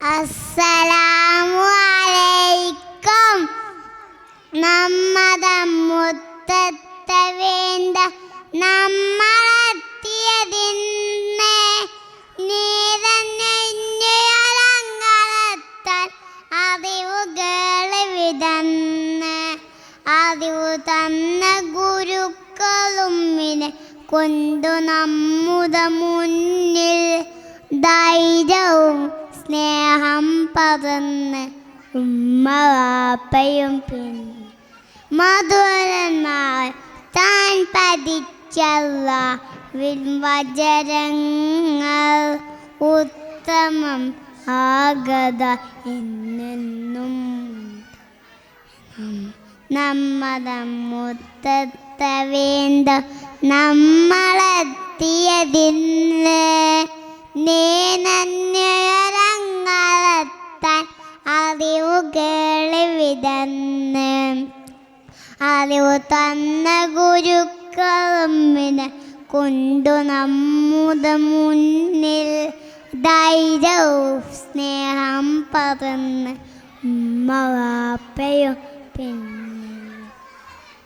അസ്സലാമു അലൈക്കും. നമ്മതമുത്തത്തെ വേണ്ട നമ്മളെത്തിയതിന്ന് നീതന്നെങ്ങളത്താൽ അറിവുകൾ വിതന്ന് അറിവ് തന്ന ഗുരുക്കളുമ്മിനെ കൊണ്ടു നമ്മുടെ മുന്നിൽ ധൈര്യവും സ്നേഹം പകർന്ന് ഉമ്മവാപ്പയും പിന്നെ മധുരനാൾ താൻ പതിച്ചല്ല വചരങ്ങൾ ഉത്തമം ആഗത എന്നെന്നും നമ്മതമുത്തത്ത വേണ്ട നമ്മളെത്തിയതിന്ന് നീനന്യരങ്ങളത്താൻ അറിവുകൾ വിതന്ന് അറിവ് തന്ന ഗുരുക്കളുമ്മിനെ കൊണ്ടു നമ്മുടെ മുന്നിൽ ധൈര്യവും സ്നേഹം പകർന്ന് ഉമ്മവാപ്പയും പിന്നെ